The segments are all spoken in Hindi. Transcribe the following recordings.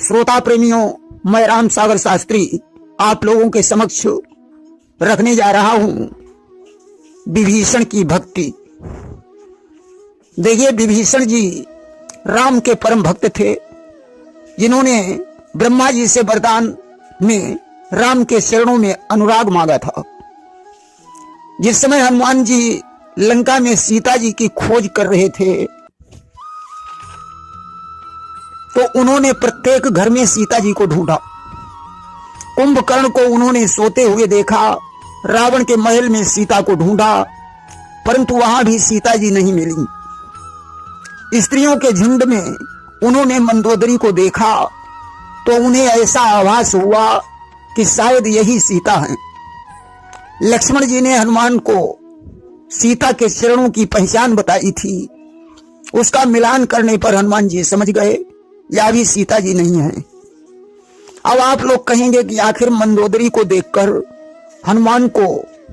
श्रोता प्रेमियों, मैं राम सागर शास्त्री आप लोगों के समक्ष रखने जा रहा हूं विभीषण की भक्ति। देखिए, विभीषण जी राम के परम भक्त थे, जिन्होंने ब्रह्मा जी से वरदान में राम के चरणों में अनुराग मांगा था। जिस समय हनुमान जी लंका में सीता जी की खोज कर रहे थे, तो उन्होंने प्रत्येक घर में सीता जी को ढूंढा। कुंभकर्ण को उन्होंने सोते हुए देखा, रावण के महल में सीता को ढूंढा, परंतु वहां भी सीता जी नहीं मिली। स्त्रियों के झुंड में उन्होंने मंदोदरी को देखा, तो उन्हें ऐसा आभास हुआ कि शायद यही सीता है। लक्ष्मण जी ने हनुमान को सीता के चरणों की पहचान बताई थी। उसका मिलान करने पर हनुमान जी समझ गए या भी सीता जी नहीं है। अब आप लोग कहेंगे कि आखिर मंदोदरी को देखकर हनुमान को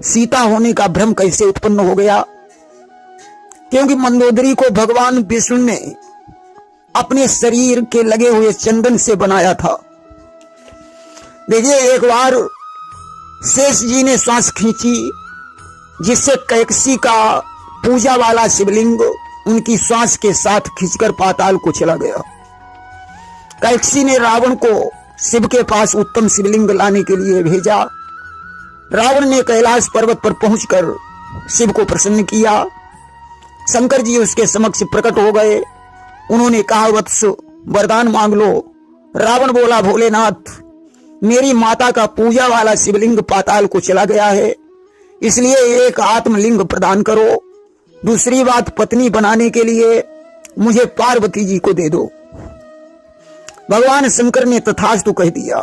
सीता होने का भ्रम कैसे उत्पन्न हो गया? क्योंकि मंदोदरी को भगवान विष्णु ने अपने शरीर के लगे हुए चंदन से बनाया था। देखिए, एक बार शेष जी ने श्वास खींची, जिससे कैकसी का पूजा वाला शिवलिंग उनकी श्वास के साथ खींचकर पाताल को चला गया। कैकसी ने रावण को शिव के पास उत्तम शिवलिंग लाने के लिए भेजा। रावण ने कैलाश पर्वत पर पहुंचकर शिव को प्रसन्न किया। शंकर जी उसके समक्ष प्रकट हो गए। उन्होंने कहा, वत्स वरदान मांग लो। रावण बोला, भोलेनाथ, मेरी माता का पूजा वाला शिवलिंग पाताल को चला गया है, इसलिए एक आत्मलिंग प्रदान करो। दूसरी बात, पत्नी बनाने के लिए मुझे पार्वती जी को दे दो। भगवान शंकर ने तथास्तु कह दिया।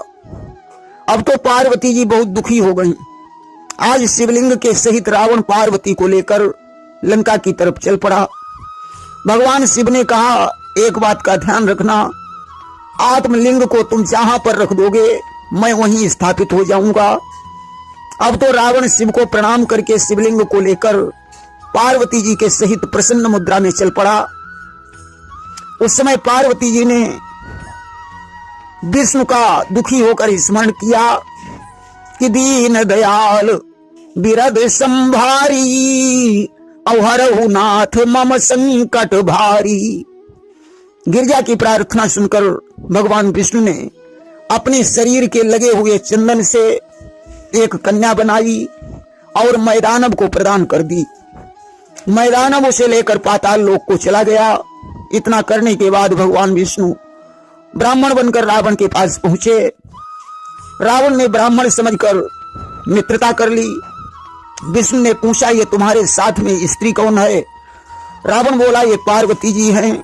अब तो पार्वती जी बहुत दुखी हो गईं। आज शिवलिंग के सहित रावण पार्वती को लेकर लंका की तरफ चल पड़ा। भगवान शिव ने कहा, एक बात का ध्यान रखना, आत्मलिंग को तुम जहां पर रख दोगे मैं वहीं स्थापित हो जाऊंगा। अब तो रावण शिव को प्रणाम करके शिवलिंग को लेकर पार्वती जी के सहित प्रसन्न मुद्रा में चल पड़ा। उस समय पार्वती जी ने विष्णु का दुखी होकर स्मरण किया कि दीन दयाल बिरद संभारी, अवहरहु नाथ मम संकट भारी। गिरजा की प्रार्थना सुनकर भगवान विष्णु ने अपने शरीर के लगे हुए चंदन से एक कन्या बनाई और मैदानव को प्रदान कर दी। मैदानव उसे लेकर पाताल लोक को चला गया। इतना करने के बाद भगवान विष्णु ब्राह्मण बनकर रावण के पास पहुंचे। रावण ने ब्राह्मण समझकर मित्रता कर ली। विष्णु ने पूछा, ये तुम्हारे साथ में स्त्री कौन है? रावण बोला, ये पार्वती जी हैं।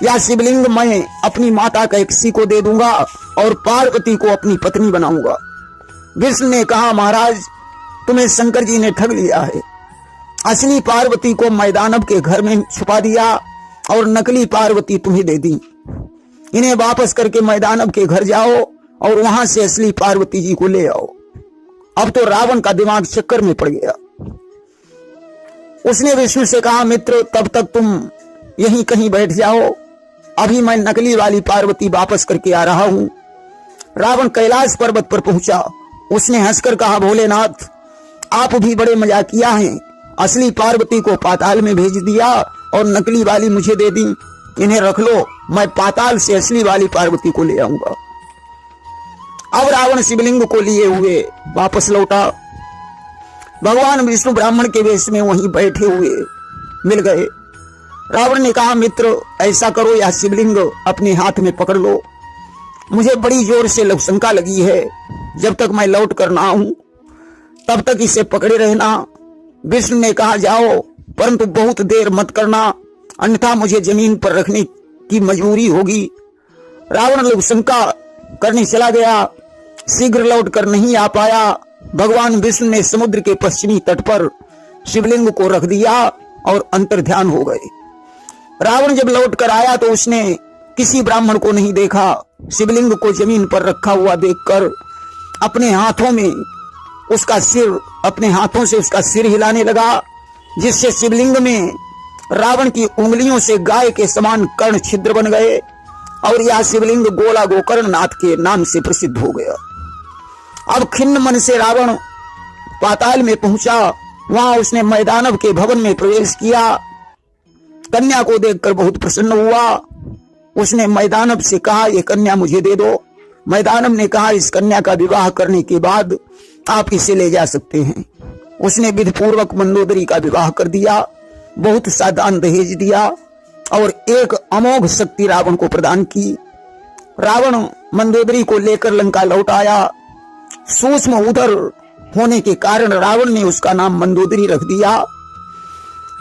या शिवलिंग मैं अपनी माता कैकसी को दे दूंगा और पार्वती को अपनी पत्नी बनाऊंगा। विष्णु ने कहा, महाराज, तुम्हें शंकर जी ने ठग लिया है। असली पार्वती को मैदानव के घर में छुपा दिया और नकली पार्वती तुम्हें दे दी। इन्हें वापस करके मैदानव के घर जाओ और वहां से असली पार्वती जी को ले आओ। अब तो रावण का दिमाग चक्कर में पड़ गया। उसने विष्णु से कहा, मित्र, तब तक तुम यहीं कहीं बैठ जाओ, अभी मैं नकली वाली पार्वती वापस करके आ रहा हूं। रावण कैलाश पर्वत पर पहुंचा। उसने हंसकर कहा, भोलेनाथ, आप भी बड़े मजाकिया हैं। असली पार्वती को पाताल में भेज दिया और नकली वाली मुझे दे दी। इन्हें रख लो, मैं पाताल से असली वाली पार्वती को ले आऊंगा। अब रावण शिवलिंग को लिए हुए वापस लौटा। भगवान विष्णु ब्राह्मण के वेश में वहीं बैठे हुए मिल गए। रावण ने कहा, मित्र, ऐसा करो, यह शिवलिंग अपने हाथ में पकड़ लो। मुझे बड़ी जोर से लवशंका लगी है। जब तक मैं लौट कर ना आऊं तब तक इसे पकड़े रहना। विष्णु ने कहा, जाओ, परंतु बहुत देर मत करना, अन्यथा मुझे जमीन पर रखने की मजबूरी होगी। रावण लवशंका करने चला गया। शीघ्र लौट कर नहीं आ पाया। भगवान विष्णु ने समुद्र के पश्चिमी तट पर शिवलिंग को रख दिया और अंतर्ध्यान हो गए। रावण जब लौट कर आया तो उसने किसी ब्राह्मण को नहीं देखा। शिवलिंग को जमीन पर रखा हुआ देखकर अपने हाथों से उसका सिर हिलाने लगा, जिससे शिवलिंग में रावण की उंगलियों से गाय के समान कर्ण छिद्र बन गए। और यह शिवलिंग गोला गोकर्ण नाथ के नाम से प्रसिद्ध हो गया। अब खिन्न मन से रावण पाताल में पहुंचा। वहां उसने मैदानव के भवन में प्रवेश किया। कन्या को देखकर बहुत प्रसन्न हुआ। उसने मैदानव से कहा, ये कन्या मुझे दे दो। मैदानव ने कहा, इस कन्या का विवाह करने के बाद आप इसे ले जा सकते हैं। उसने विधिपूर्वक मंदोदरी का विवाह कर दिया, बहुत सा दान दहेज दिया और एक अमोघ शक्ति रावण को प्रदान की। रावण मंदोदरी को लेकर लंका लौट आया। सूक्ष्म उदर होने के कारण रावण ने उसका नाम मंदोदरी रख दिया।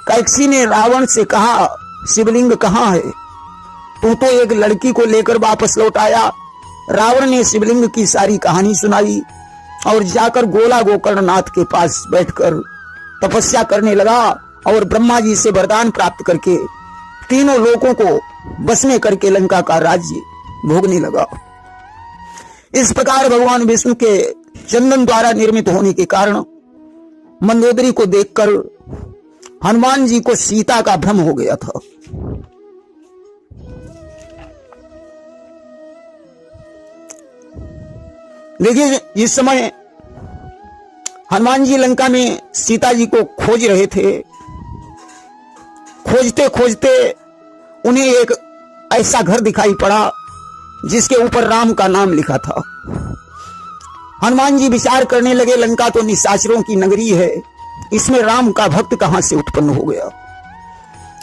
कैकसी ने रावण से कहा, शिवलिंग कहाँ है? तू तो एक लड़की को लेकर वापस लौट आया। रावण ने शिवलिंग की सारी कहानी सुनाई और जाकर गोला गोकर्ण नाथ के पास बैठकर तपस्या करने लगा और ब्रह्मा जी से वरदान प्राप्त करके तीनों लोगों को बस में करके लंका का राज्य भोगने लगा। इस प्रकार भगवान विष्णु के चंदन द्वारा निर्मित होने के कारण मंदोदरी को देखकर हनुमान जी को सीता का भ्रम हो गया था। देखिए, इस समय हनुमान जी लंका में सीता जी को खोज रहे थे। खोजते खोजते उन्हें एक ऐसा घर दिखाई पड़ा जिसके ऊपर राम का नाम लिखा था। हनुमान जी विचार करने लगे, लंका तो निशाचरों की नगरी है, इसमें राम का भक्त कहां से उत्पन्न हो गया?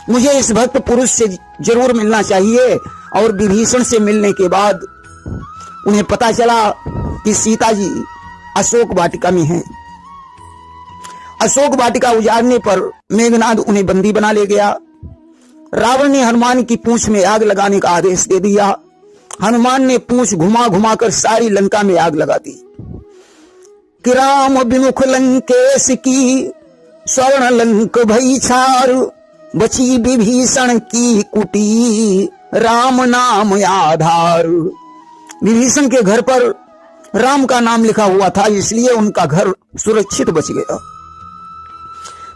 मुझे इस भक्त पुरुष से जरूर मिलना चाहिए। और विभीषण से मिलने के बाद उन्हें पता चला कि सीता जी अशोक वाटिका में हैं। अशोक वाटिका उजाड़ने पर मेघनाद उन्हें बंदी बना ले गया। रावण ने हनुमान की पूंछ में आग लगाने का आदेश दे दिया। हनुमान ने पूंछ घुमा घुमा कर सारी लंका में आग लगा दी कि राम विमुख लंकेश की स्वर्ण लंक भई छार, बची विभीषण की कुटी राम नाम आधार। विभीषण के घर पर राम का नाम लिखा हुआ था, इसलिए उनका घर सुरक्षित बच गया।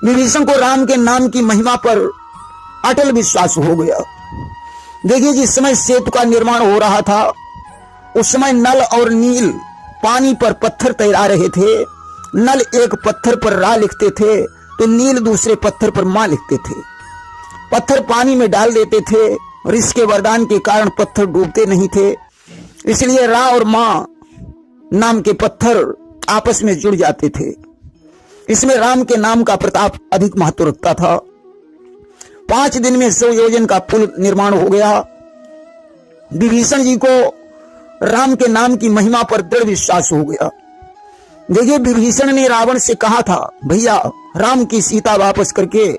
विभीषण को राम के नाम की महिमा पर अटल विश्वास हो गया। देखिए, जिस समय सेतु का निर्माण हो रहा था उस समय नल और नील पानी पर पत्थर तैरा रहे थे। नल एक पत्थर पर रा लिखते थे तो नील दूसरे पत्थर पर मां लिखते थे। पत्थर पानी में डाल देते थे और इसके वरदान के कारण पत्थर डूबते नहीं थे, इसलिए रा और मां नाम के पत्थर आपस में जुड़ जाते थे। इसमें राम के नाम का प्रताप अधिक महत्व रखता था। 5 दिन में 100 योजन का पुल निर्माण हो गया। विभीषण जी को राम के नाम की महिमा पर दृढ़ विश्वास हो गया। देखिए, विभीषण ने रावण से कहा था, भैया राम की सीता वापस करके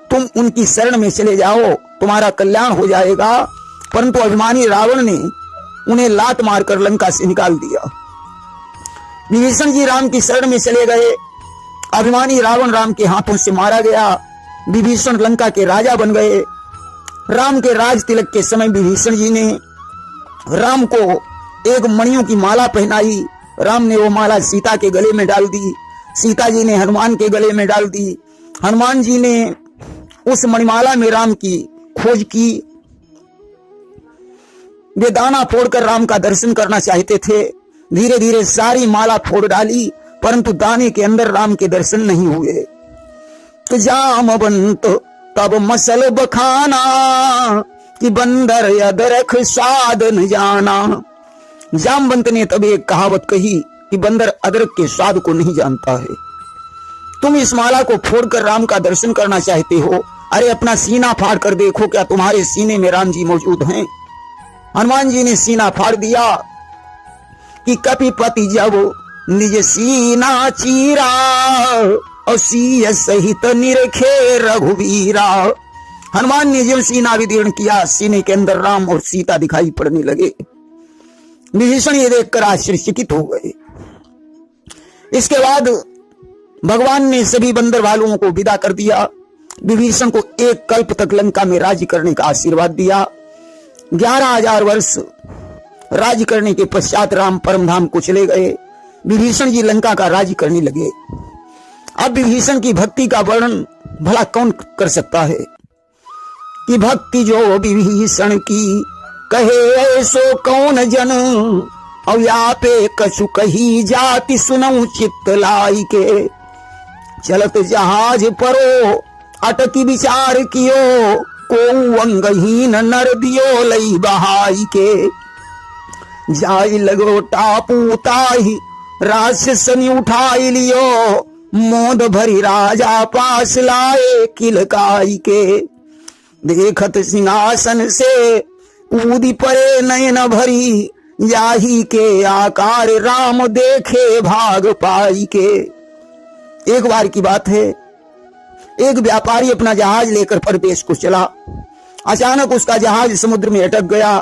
तुम उनकी शरण में चले जाओ, तुम्हारा कल्याण हो जाएगा। परंतु अभिमानी रावण ने उन्हें लात मारकर लंका से निकाल दिया। विभीषण जी राम की शरण में चले गए। अभिमानी रावण राम के हाथों से मारा गया। विभीषण लंका के राजा बन गए। राम के राज तिलक के समय विभीषण जी ने राम को एक मणियों की माला पहनाई। राम ने वो माला सीता के गले में डाल दी। सीता जी ने हनुमान के गले में डाल दी। हनुमान जी ने उस मणिमाला में राम की खोज की। वे दाना फोड़कर राम का दर्शन करना चाहते थे। धीरे धीरे सारी माला फोड़ डाली, परंतु दाने के अंदर राम के दर्शन नहीं हुए। तो जामवंत तब मसल बखाना कि बंदर अदरक स्वाद न जाना। जामवंत ने तब एक कहावत कही कि बंदर अदरक के स्वाद को नहीं जानता है। तुम इस माला को फोड़कर राम का दर्शन करना चाहते हो, अरे अपना सीना फाड़ कर देखो, क्या तुम्हारे सीने में राम जी मौजूद हैं? हनुमान जी ने सीना फाड़ दिया कि कपिपति जब निज सीना चीरा और सीय सहित निरखे रघुवीरा। हनुमान ने जब सीना विदीर्ण किया, सीने के अंदर राम और सीता दिखाई पड़ने लगे। विभीषण ये देखकर आश्चर्यचकित हो गए। इसके बाद भगवान ने सभी बंदर भालुओं को विदा कर दिया। विभीषण को 1 कल्प तक लंका में राज्य करने का आशीर्वाद दिया। 11,000 वर्ष राज्य करने के पश्चात राम परमधाम को चले गए। विभीषण जी लंका का राज्य करने लगे। अब विभीषण की भक्ति का वर्णन भला कौन कर सकता है कि भक्ति जो विभीषण की कहे ऐसो कौन जन, और या पे कछु कही जाति सुनऊ चित्त लाई के। चलत जहाज परो अटकी विचार कियो, को अंगहीन नर दियो लई बहाई के। जाई लगो टापू ताही राक्षसनी उठाई लियो, मोद भरी राजा पास लाए किलकाई के। देखत सिंहासन से कूदी परे नयन भरी, याही के आकार राम देखे भाग पाई के। एक बार की बात है, एक व्यापारी अपना जहाज लेकर परदेश को चला। अचानक उसका जहाज समुद्र में अटक गया।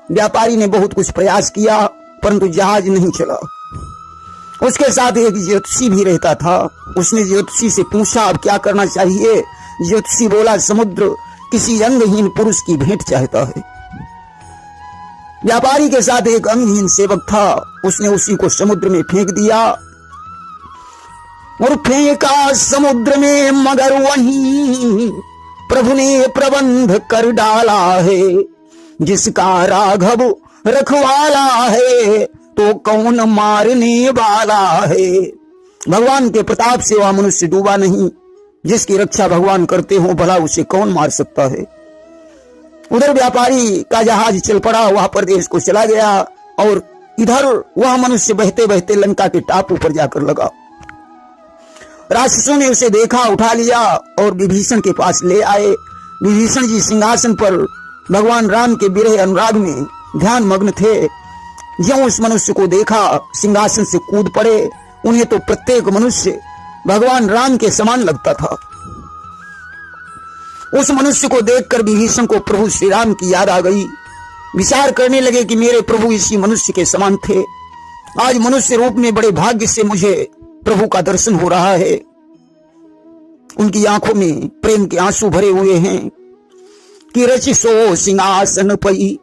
व्यापारी ने बहुत कुछ प्रयास किया परंतु जहाज नहीं चला। उसके साथ एक ज्योतिषी भी रहता था। उसने ज्योतिषी से पूछा अब क्या करना चाहिए। ज्योतिषी बोला समुद्र किसी अंगहीन पुरुष की भेंट चाहता है। व्यापारी के साथ एक अंगहीन सेवक था। उसने उसी को समुद्र में फेंक दिया और फेंका समुद्र में, मगर वहीं प्रभु ने प्रबंध कर डाला है। जिसका राघव रखवाला है तो कौन मारने वाला है। भगवान के प्रताप से वह मनुष्य डूबा नहीं। जिसकी रक्षा भगवान करते हो भला उसे कौन मार सकता है। उधर व्यापारी का जहाज चल पड़ा, वह परदेश को चला गया और इधर वह मनुष्य बहते बहते लंका के टापू पर जाकर लगा। राक्षसों ने उसे देखा, उठा लिया और विभीषण के पास ले आए। विभीषण जी सिंहासन पर भगवान राम के विरह अनुराग में ध्यान मग्न थे। ज्यों उस मनुष्य को देखा सिंहासन से कूद पड़े। उन्हें तो प्रत्येक मनुष्य भगवान राम के समान लगता था। उस मनुष्य को देखकर विभीषण को प्रभु श्री राम की याद आ गई। विचार करने लगे कि मेरे प्रभु इसी मनुष्य के समान थे। आज मनुष्य रूप में बड़े भाग्य से मुझे प्रभु का दर्शन हो रहा है। उनकी आंखों में प्रेम के आंसू भरे हुए हैं कि रचिसो सिंहासन पई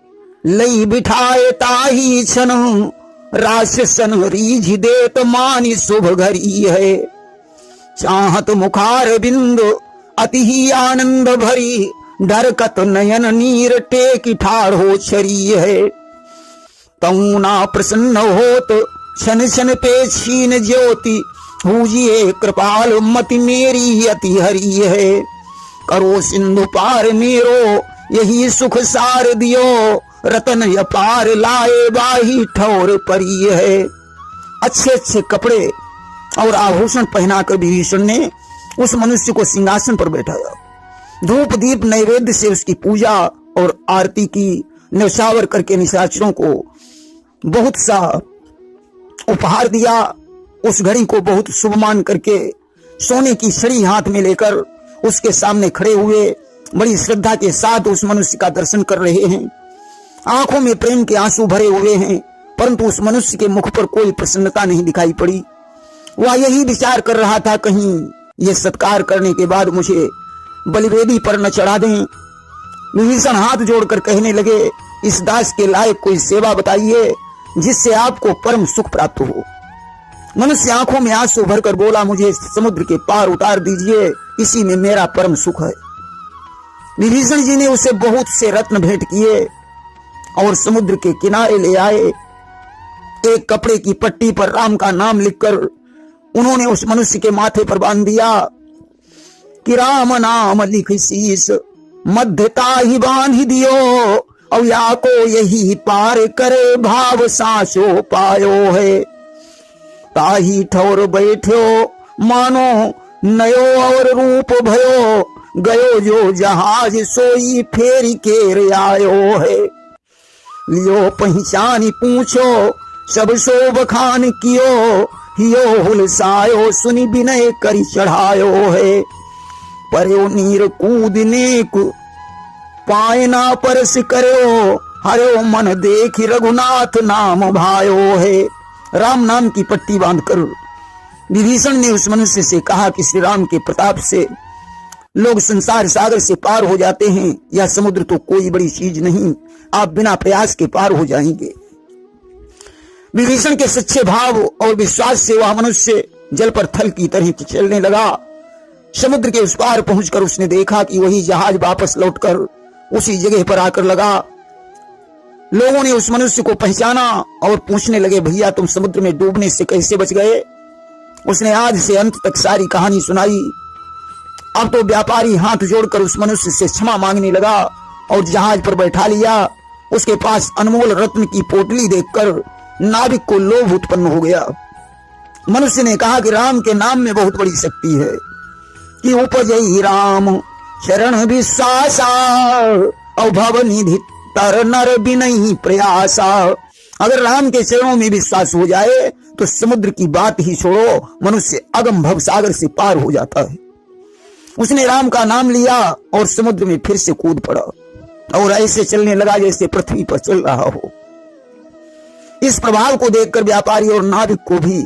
लई बिठाए ताही छन, राक्षसन रीझ देत मानी शुभ घरी है। चाहत मुखार बिंदु अति ही आनंद भरी, डरकत नयन नीर टेकी ठाड़ हो छरी है। तऊना प्रसन्न होत छन छन पे छीन ज्योति, पूजिए कृपाल मति मेरी अति हरी है। करो सिंधु पार मेरो यही सुख सार दियो, रतन अपार लाए बाही ठौर परी है। अच्छे अच्छे कपड़े और आभूषण पहनाकर विभीषण ने उस मनुष्य को सिंहासन पर बैठाया। धूप दीप नैवेद्य से उसकी पूजा और आरती की। न्यौछावर करके निशाचरों को बहुत सा उपहार दिया। उस घड़ी को बहुत शुभ मान करके सोने की छड़ी हाथ में लेकर उसके सामने खड़े हुए बड़ी श्रद्धा के साथ उस मनुष्य का दर्शन कर रहे हैं। आंखों में प्रेम के आंसू भरे हुए हैं परंतु उस मनुष्य के मुख पर कोई प्रसन्नता नहीं दिखाई पड़ी। वह यही विचार कर रहा था कहीं ये सत्कार करने के बाद मुझे बलिवेदी पर न चढ़ा दें। विभीषण हाथ जोड़कर कहने लगे इस दास के लायक कोई सेवा बताइए जिससे आपको परम सुख प्राप्त हो। मनुष्य आंखों में आंसू भरकर बोला मुझे समुद्र के पार उतार दीजिए, इसी में मेरा परम सुख है। विभीषण जी ने उसे बहुत से रत्न भेंट किए और समुद्र के किनारे ले आए। एक कपड़े की पट्टी पर राम का नाम लिखकर उन्होंने उस मनुष्य के माथे पर बांध दिया कि राम नाम लिख शीस मध्यता ही बांध दियो, और या को यही पार करे भाव सासो पायो है। ताही ठौर बैठो मानो नयो और रूप भयो, गयो जो जहाज सोई फेरी केर आयो है। लियो पहचानी पूछो सब सो बखान कियो, हियो हुलसायो सुनी विनय करी चढ़ायो है। पर्यो नीर कूदने को पाए ना परस करो, हरो मन देख रघुनाथ नाम भायो है। राम नाम की पट्टी बांधकर विभीषण ने उस मनुष्य से कहा कि श्री राम के प्रताप से लोग संसार सागर से पार हो जाते हैं। यह समुद्र तो कोई बड़ी चीज नहीं, आप बिना प्रयास के पार हो जाएंगे। विभीषण के सच्चे भाव और विश्वास से वह मनुष्य जल पर थल की तरह चलने लगा। समुद्र के उस पार पहुंचकर उसने देखा कि वही जहाज वापस लौटकर उसी जगह पर आकर लगा। लोगों ने उस मनुष्य को पहचाना और पूछने लगे, भैया तुम समुद्र में डूबने से कैसे बच गए? उसने आदि से अंत तक सारी कहानी सुनाई। अब तो व्यापारी हाथ जोड़कर उस मनुष्य से क्षमा मांगने लगा और जहाज पर बैठा लिया। उसके पास अनमोल रत्न की पोटली देखकर नाविक को लोभ उत्पन्न हो गया। मनुष्य ने कहा कि राम के नाम में बहुत बड़ी शक्ति है कि उपजई राम शरण विश्वासा और भव निधि तर नर बिनहि प्रयासा। अगर राम के चरणों में विश्वास हो जाए तो समुद्र की बात ही छोड़ो, मनुष्य अगम भव सागर से पार हो जाता है। उसने राम का नाम लिया और समुद्र में फिर से कूद पड़ा और ऐसे चलने लगा जैसे पृथ्वी पर चल रहा हो। इस प्रभाव को देखकर व्यापारी और नाविक को भी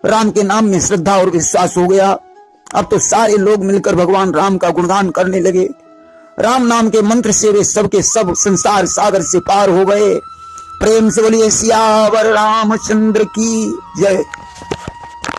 राम के नाम में श्रद्धा और विश्वास हो गया। अब तो सारे लोग मिलकर भगवान राम का गुणगान करने लगे। राम नाम के मंत्र से वे सबके सब संसार सागर से पार हो गए। प्रेम से बोलिए सियावर रामचंद्र की जय।